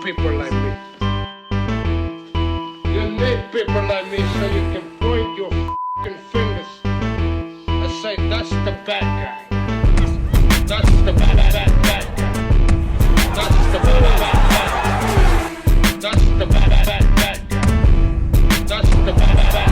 people like me. You need people like me so you can point your f***ing fingers and say, that's the bad guy. That's the bad guy. That's the bad guy. That's the bad guy. That's the bad guy.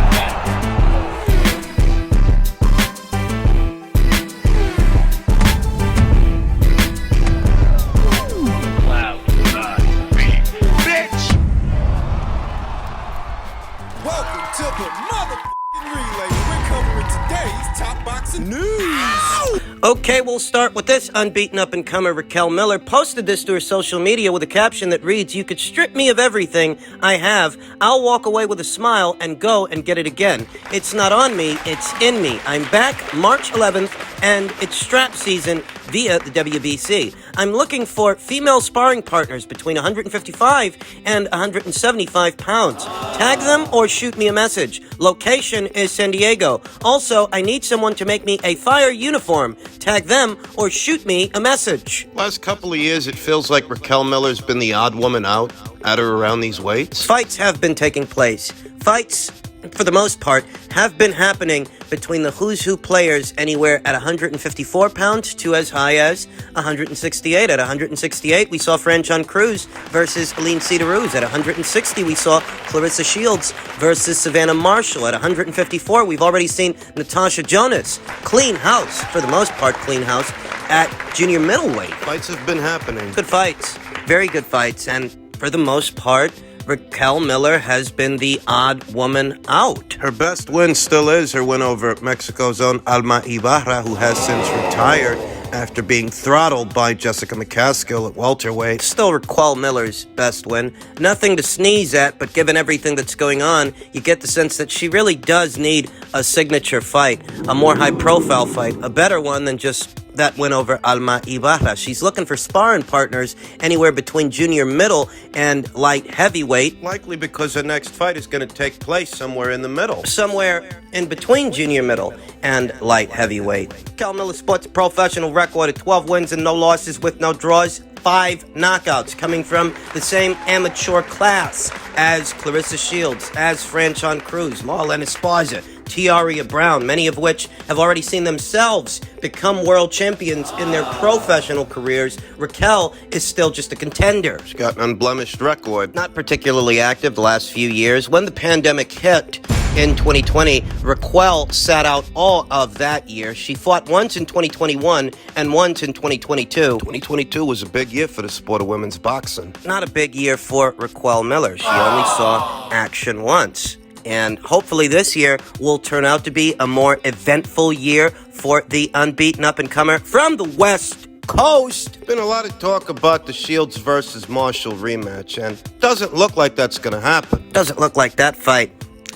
Welcome to the motherfucking relay. We're covering today's top boxing news. Okay, we'll start with this. Unbeaten up-and-comer Raquel Miller posted this to her social media with a caption that reads, "You could strip me of everything I have. I'll walk away with a smile and go and get it again. It's not on me, it's in me. I'm back March 11th, and it's strap season via the WBC. I'm looking for female sparring partners between 155 and 175 pounds. Tag them or shoot me a message. Location is San Diego. Also, I need someone to make me a fire uniform. Tag them or shoot me a message." Last couple of years, it feels like Raquel Miller's been the odd woman out at or around these weights. Fights have been taking place. Fights, for the most part, have been happening between the who's who players anywhere at 154 pounds to as high as 168. At 168, we saw Franchon Cruz versus Aline Cederuz. At 160, we saw Clarissa Shields versus Savannah Marshall. At 154, we've already seen Natasha Jonas. Clean house, for the most part, clean house at junior middleweight. Fights have been happening. Good fights. Very good fights. And for the most part, Raquel Miller has been the odd woman out. Her best win still is her win over Mexico's own Alma Ibarra, who has since retired after being throttled by Jessica McCaskill at welterweight. Still Raquel Miller's best win. Nothing to sneeze at, but given everything that's going on, you get the sense that she really does need a signature fight, a more high-profile fight, a better one than just that win over Alma Ibarra. She's looking for sparring partners anywhere between junior middle and light heavyweight. Likely because her next fight is going to take place somewhere in the middle. Somewhere in between junior middle and light heavyweight. Raquel Miller sports a professional record of 12 wins and no losses with no draws. 5 knockouts coming from the same amateur class as Clarissa Shields, as Franchon Cruz, Marlene Esparza, Tiaria Brown, many of which have already seen themselves become world champions in their professional careers. Raquel is still just a contender. She's got an unblemished record. Not particularly active the last few years. When the pandemic hit in 2020, Raquel sat out all of that year. She fought once in 2021 and once in 2022. 2022 was a big year for the sport of women's boxing. Not a big year for Raquel Miller. She only saw action once. And hopefully this year will turn out to be a more eventful year for the unbeaten up-and-comer from the West Coast. Been a lot of talk about the Shields versus Marshall rematch, and doesn't look like that's going to happen. Doesn't look like that fight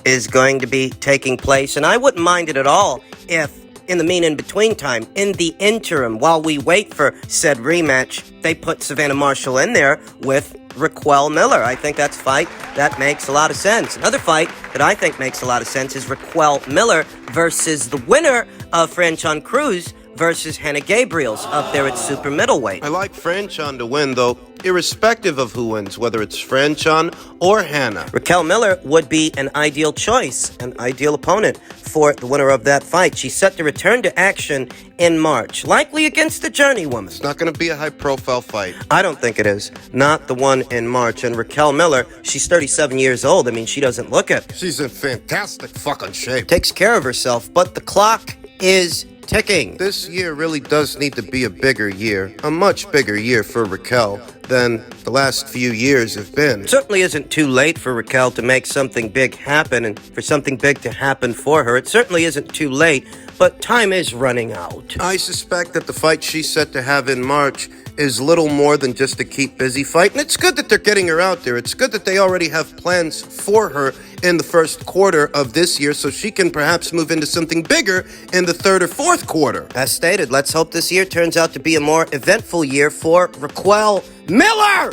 is going to be taking place, and I wouldn't mind it at all if, in the in-between time, in the interim, while we wait for said rematch, they put Savannah Marshall in there with Raquel Miller. I think that's a fight that makes a lot of sense. Another fight that I think makes a lot of sense is Raquel Miller versus the winner of Franchon Cruz versus Hannah Gabriels up there at super middleweight. I like Franchon to win, though, irrespective of who wins, whether it's Franchon or Hannah. Raquel Miller would be an ideal choice, an ideal opponent for the winner of that fight. She's set to return to action in March, likely against the journeywoman. It's not going to be a high-profile fight. I don't think it is. Not the one in March. And Raquel Miller, she's 37 years old. I mean, she doesn't look it. She's in fantastic fucking shape. Takes care of herself, but the clock is ticking. This year really does need to be a bigger year, a much bigger year for Raquel than the last few years have been. It certainly isn't too late for Raquel to make something big happen and for something big to happen for her. It certainly isn't too late, but time is running out. I suspect that the fight she's set to have in March is little more than just a keep busy fight, and it's good that they're getting her out there. It's good that they already have plans for her in the first quarter of this year, so she can perhaps move into something bigger in the third or fourth quarter. As stated, let's hope this year turns out to be a more eventful year for Raquel Miller!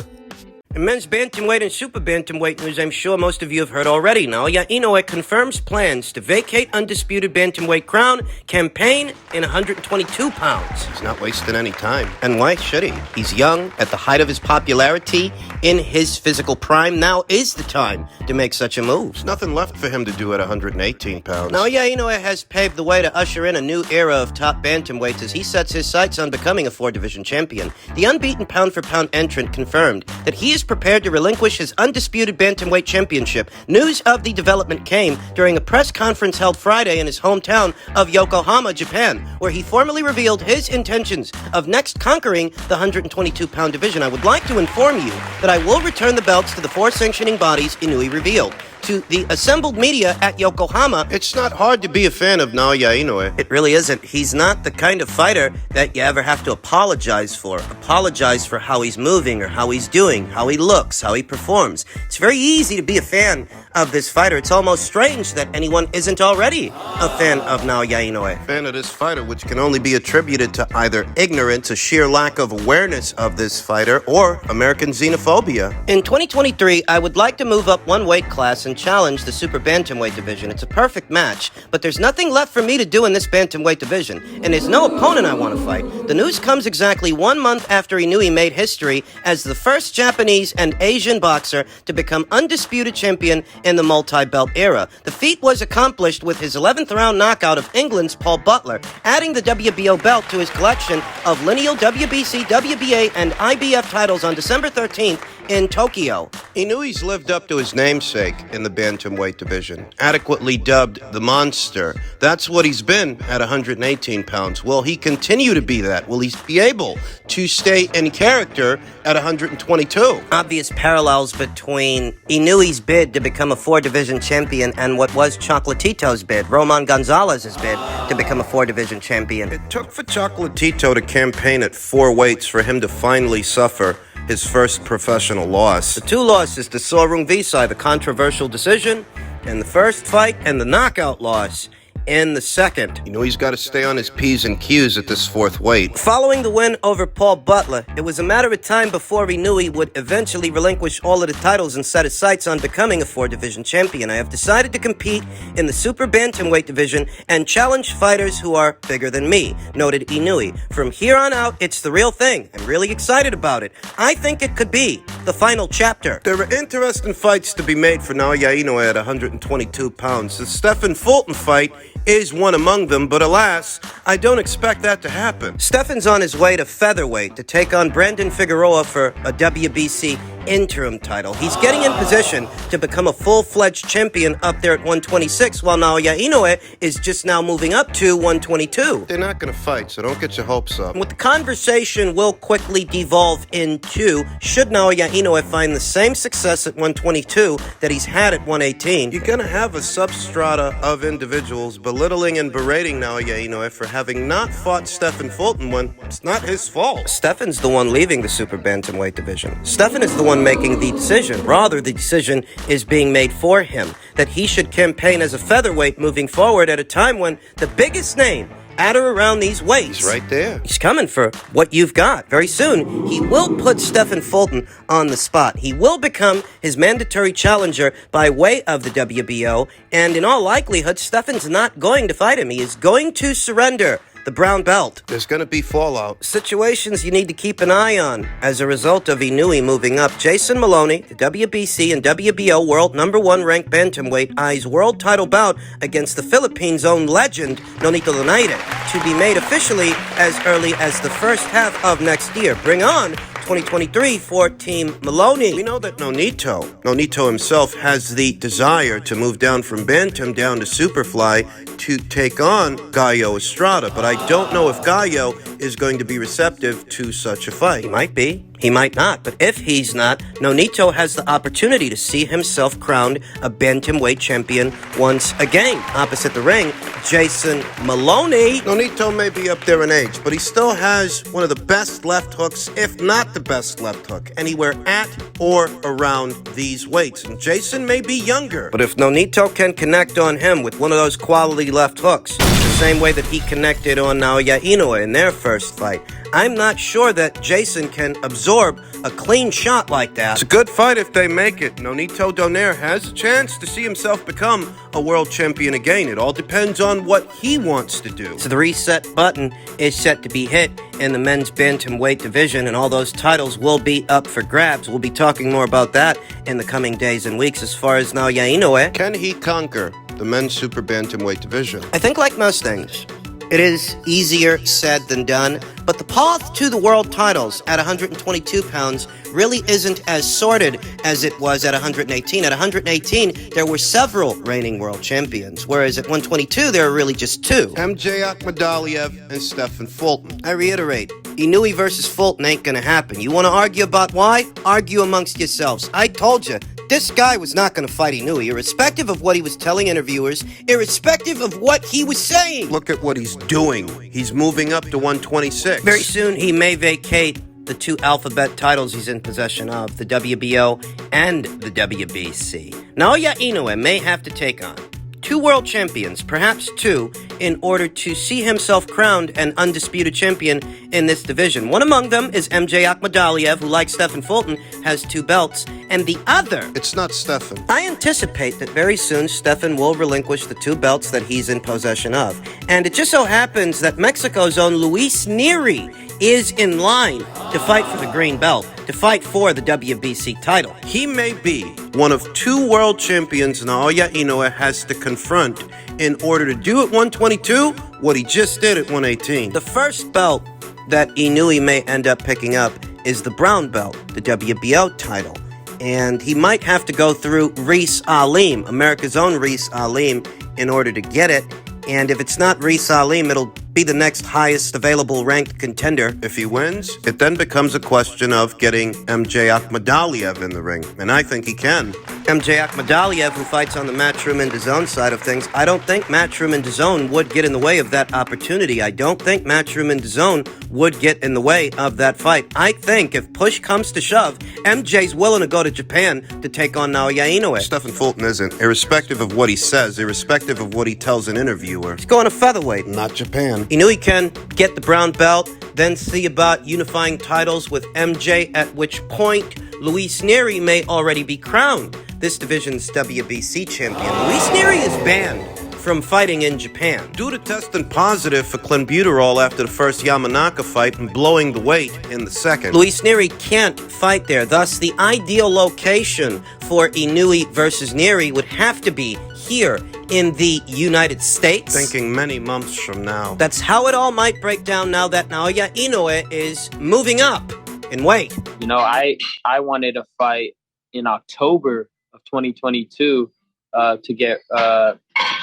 In men's bantamweight and super bantamweight news, I'm sure most of you have heard already. Naoya Inoue confirms plans to vacate undisputed bantamweight crown, campaign in 122 pounds. He's not wasting any time. And why should he? He's young, at the height of his popularity in his physical prime, now is the time to make such a move. There's nothing left for him to do at 118 pounds. Naoya Inoue has paved the way to usher in a new era of top bantamweights as he sets his sights on becoming a four-division champion. The unbeaten pound-for-pound entrant confirmed that he is prepared to relinquish his undisputed bantamweight championship. News of the development came during a press conference held Friday in his hometown of Yokohama, Japan, where he formally revealed his intentions of next conquering the 122-pound division. I would like to inform you that I will return the belts to the four sanctioning bodies, Inoue revealed. To the assembled media at Yokohama, It's not hard to be a fan of Naoya Inoue. it really isn't. He's not the kind of fighter that you ever have to apologize for. Apologize for how he's moving or how he's doing, how he looks, how he performs. It's very easy to be a fan of this fighter. It's almost strange that anyone isn't already a fan of Naoya Inoue. Fan of this fighter, which can only be attributed to either ignorance, a sheer lack of awareness of this fighter, or American xenophobia. In 2023, I would like to move up one weight class and challenge the super bantamweight division. It's a perfect match, but there's nothing left for me to do in this bantamweight division, and there's no opponent I want to fight. The news comes exactly 1 month after Inoue made history as the first Japanese and Asian boxer to become undisputed champion in the multi-belt era. The feat was accomplished with his 11th round knockout of England's Paul Butler, adding the WBO belt to his collection of lineal WBC, WBA, and IBF titles on December 13th in Tokyo. Inoue's lived up to his namesake in the bantamweight division, adequately dubbed the Monster. That's what he's been at 118 pounds. Will he continue to be that? Will he be able to stay in character at 122? Obvious parallels between Inoue's bid to become a four-division champion and what was Chocolatito's bid, Roman Gonzalez's bid to become a four-division champion. It took for Chocolatito to campaign at 4 weights for him to finally suffer his first professional loss. The two losses to Sorung Visai, the controversial decision in the first fight, and the knockout loss in the second. He's got to stay on his P's and Q's at this 4th weight. Following the win over Paul Butler, it was a matter of time before Inoue would eventually relinquish all of the titles and set his sights on becoming a four-division champion. I have decided to compete in the super bantamweight division and challenge fighters who are bigger than me, noted Inoue. From here on out, it's the real thing. I'm really excited about it. I think it could be the final chapter. There are interesting fights to be made for Naoya Inoue at 122 pounds. The Stephen Fulton fight is one among them, but alas, I don't expect that to happen. Stefan's on his way to featherweight to take on Brandon Figueroa for a WBC interim title. He's getting in position to become a full-fledged champion up there at 126, while Naoya Inoue is just now moving up to 122. They're not going to fight, so don't get your hopes up. What the conversation will quickly devolve into, should Naoya Inoue find the same success at 122 that he's had at 118? You're going to have a substrata of individuals belittling and berating Naoya Inoue for having not fought Stephen Fulton when it's not his fault. Stefan's the one leaving the super bantamweight division. Stefan is the one making the decision. Rather, the decision is being made for him that he should campaign as a featherweight moving forward at a time when the biggest name at or around these weights. He's right there. He's coming for what you've got. Very soon, he will put Stephen Fulton on the spot. He will become his mandatory challenger by way of the WBO, and in all likelihood, Stephen's not going to fight him. He is going to surrender the brown belt. There's going to be fallout. Situations you need to keep an eye on as a result of Inoue moving up. Jason Maloney, the WBC and WBO world #1 ranked bantamweight, eyes world title bout against the Philippines' own legend, Nonito Donaire, to be made officially as early as the first half of next year. Bring on 2023 for Team Maloney. We know that Nonito himself has the desire to move down from Bantam down to Superfly to take on Gallo Estrada, but I don't know if Gallo is going to be receptive to such a fight. He might be. He might not. But if he's not, Nonito has the opportunity to see himself crowned a bantamweight champion once again. Opposite the ring, Jason Maloney. Nonito may be up there in age, but he still has one of the best left hooks, if not the best left hook, anywhere at or around these weights. And Jason may be younger, But if Nonito can connect on him with one of those quality left hooks, same way that he connected on Naoya Inoue in their first fight. I'm not sure that Jason can absorb a clean shot like that. It's a good fight if they make it. Nonito Donaire has a chance to see himself become a world champion again. It all depends on what he wants to do. So the reset button is set to be hit in the men's bantamweight division, and all those titles will be up for grabs. We'll be talking more about that in the coming days and weeks. As far as Naoya Inoue, Can he conquer the men's super bantamweight division? I think like most things, it is easier said than done, but the path to the world titles at 122 pounds really isn't as sorted as it was at 118. At 118, there were several reigning world champions, whereas at 122, there are really just two. MJ Akhmadaliev and Stephen Fulton. I reiterate, Inoue versus Fulton ain't gonna happen. You wanna argue about why? Argue amongst yourselves. I told you, this guy was not gonna fight Inoue, irrespective of what he was telling interviewers, irrespective of what he was saying. Look at what he's doing. He's moving up to 126. Very soon, he may vacate the two alphabet titles he's in possession of, the WBO and the WBC. Naoya Inoue may have to take on two world champions, perhaps two, in order to see himself crowned an undisputed champion in this division. One among them is MJ Akhmadaliev, who, like Stephen Fulton, has two belts, and the other... It's not Stephen. I anticipate that very soon Stephen will relinquish the two belts that he's in possession of. And it just so happens that Mexico's own Luis Neri is in line to fight for the green belt, to fight for the WBC title. He may be one of two world champions Naoya Inoue has to confront in order to do at 122 what he just did at 118. The first belt that Inoue may end up picking up is the brown belt, the WBO title. And he might have to go through Reese Alim, America's own Reese Alim, in order to get it. And if it's not Reese Alim, it'll be the next highest available ranked contender. If he wins, it then becomes a question of getting MJ Akhmadaliev in the ring, and I think he can. MJ Akhmadaliev, who fights on the Matchroom and DAZN side of things, I don't think Matchroom and DAZN would get in the way of that opportunity. I don't think Matchroom and DAZN would get in the way of that fight. I think if push comes to shove, MJ's willing to go to Japan to take on Naoya Inoue. Stephen Fulton isn't, irrespective of what he says, irrespective of what he tells an interviewer. He's going to featherweight. Not Japan. Inoue can get the brown belt, then see about unifying titles with MJ, at which point Luis Neri may already be crowned this division's WBC champion. Luis Neri is banned from fighting in Japan Due to testing positive for clenbuterol after the first Yamanaka fight and blowing the weight in the second. Luis Neri can't fight there. Thus, the ideal location for Inoue versus Neri would have to be here in the United States. Thinking many months from now. That's how it all might break down now that Naoya Inoue is moving up in weight. You know, I wanted to fight in October of 2022 to get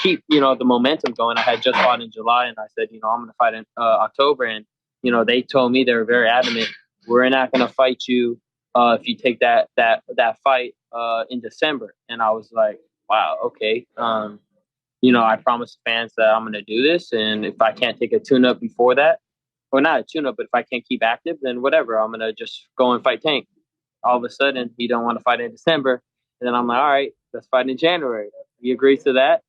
keep the momentum going. I had just fought in July, and I said, I'm going to fight in October, and they told me, they were very adamant, we're not going to fight you if you take that fight in December. And I was like, wow, okay. I promised fans that I'm going to do this, and if I can't take a tune-up before that, or not a tune-up, but if I can't keep active, then whatever, I'm going to just go and fight Tank. All of a sudden, he don't want to fight in December, and then I'm like, all right, let's fight in January. He agrees to that.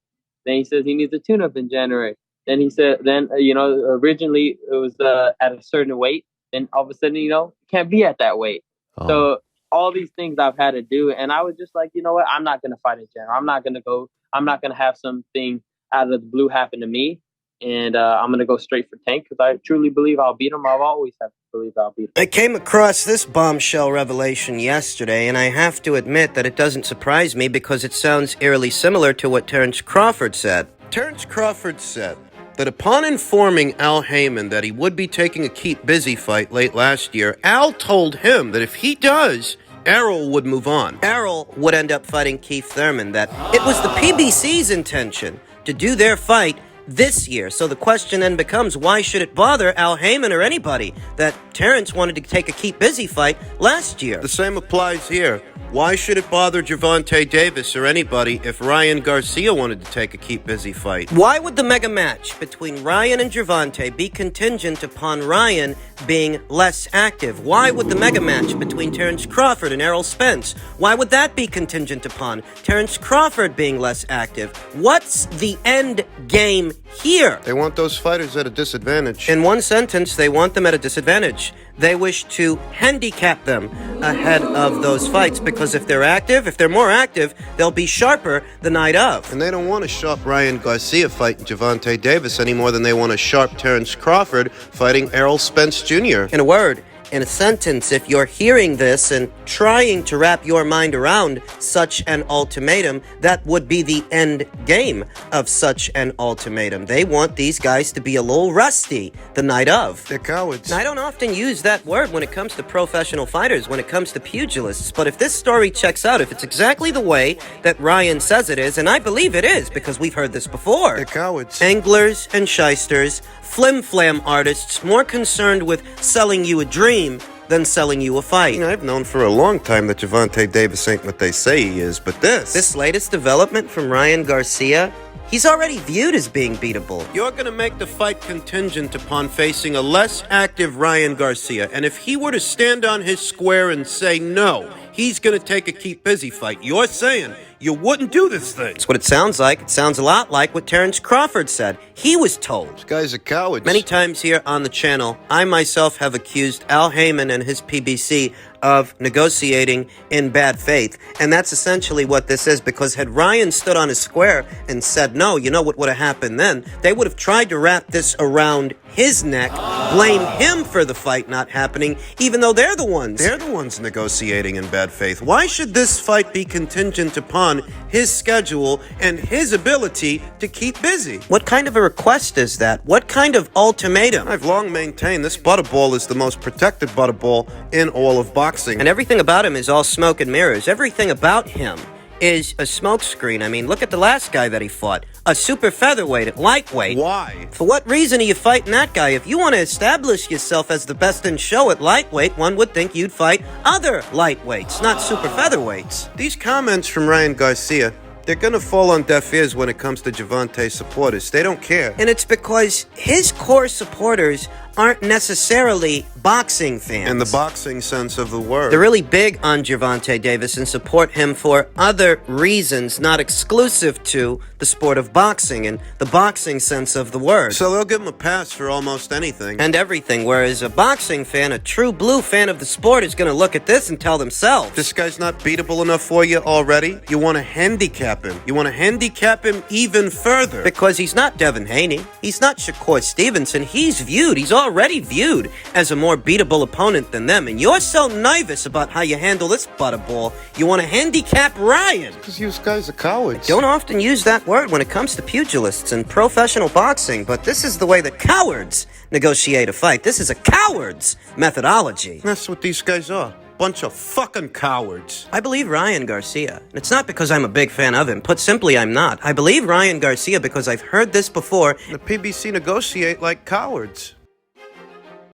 Then he says he needs a tune-up in January. Then he said, originally it was at a certain weight. Then all of a sudden, it can't be at that weight. Oh. So all these things I've had to do, and I was just like, you know what? I'm not going to fight in January. I'm not going to have something out of the blue happen to me. And I'm going to go straight for Tank because I truly believe I'll beat him. I've always have to believe I'll beat him. I came across this bombshell revelation yesterday, and I have to admit that it doesn't surprise me because it sounds eerily similar to what Terence Crawford said. Terence Crawford said that upon informing Al Heyman that he would be taking a keep busy fight late last year, Al told him that if he does, Errol would move on. Errol would end up fighting Keith Thurman, that it was the PBC's intention to do their fight this year. So the question then becomes, why should it bother Al Heyman or anybody that Terence wanted to take a keep busy fight last year? The same applies here. Why should it bother Gervonta Davis or anybody if Ryan Garcia wanted to take a keep busy fight? Why would the mega match between Ryan and Gervonta be contingent upon Ryan being less active? Why would the mega match between Terence Crawford and Errol Spence, why would that be contingent upon Terence Crawford being less active? What's the end game here. They want those fighters at a disadvantage. In one sentence, they want them at a disadvantage. They wish to handicap them ahead of those fights because if they're more active, they'll be sharper the night of. And they don't want a sharp Ryan Garcia fighting Gervonta Davis any more than they want a sharp Terrence Crawford fighting Errol Spence Jr. In a word, in a sentence, if you're hearing this and trying to wrap your mind around such an ultimatum, that would be the end game of such an ultimatum. They want these guys to be a little rusty the night of. They're cowards. I don't often use that word when it comes to professional fighters, when it comes to pugilists, but if this story checks out, if it's exactly the way that Ryan says it is, and I believe it is because we've heard this before. They're cowards. Anglers and shysters, flim-flam artists, more concerned with selling you a dream than selling you a fight. I've known for a long time that Gervonta Davis ain't what they say he is, but This latest development from Ryan Garcia, he's already viewed as being beatable. You're going to make the fight contingent upon facing a less active Ryan Garcia, and if he were to stand on his square and say no, he's going to take a keep busy fight, you're saying you wouldn't do this thing. That's what it sounds like. It sounds a lot like what Terrence Crawford said. He was told. These guys are cowards. Many times here on the channel, I myself have accused Al Heyman and his PBC of negotiating in bad faith. And that's essentially what this is, because had Ryan stood on his square and said no, you know what would have happened then? They would have tried to wrap this around his neck, blame him for the fight not happening, even though they're the ones negotiating in bad faith. Why should this fight be contingent upon his schedule and his ability to keep busy? What kind of a request is that? What kind of ultimatum? I've long maintained this butterball is the most protected butterball in all of boxing. And everything about him is all smoke and mirrors. Everything about him is a smokescreen. I mean, look at the last guy that he fought. A super featherweight at lightweight. Why? For what reason are you fighting that guy? If you want to establish yourself as the best in show at lightweight, one would think you'd fight other lightweights, not super featherweights. These comments from Ryan Garcia, they're gonna fall on deaf ears when it comes to Gervonta supporters. They don't care. And it's because his core supporters aren't necessarily boxing fans. In the boxing sense of the word. They're really big on Gervonta Davis and support him for other reasons not exclusive to the sport of boxing and the boxing sense of the word. So they'll give him a pass for almost anything. And everything, whereas a boxing fan, a true blue fan of the sport, is going to look at this and tell themselves, this guy's not beatable enough for you already? You want to handicap him. You want to handicap him even further. Because he's not Devin Haney. He's not Shakur Stevenson. He's already viewed as a more beatable opponent than them. And you're so nervous about how you handle this butterball, you want to handicap Ryan. Because you guys are cowards. Don't often use that word when it comes to pugilists and professional boxing, but this is the way that cowards negotiate a fight. This is a coward's methodology. That's what these guys are. Bunch of fucking cowards. I believe Ryan Garcia. And it's not because I'm a big fan of him. Put simply, I'm not. I believe Ryan Garcia because I've heard this before. The PBC negotiate like cowards.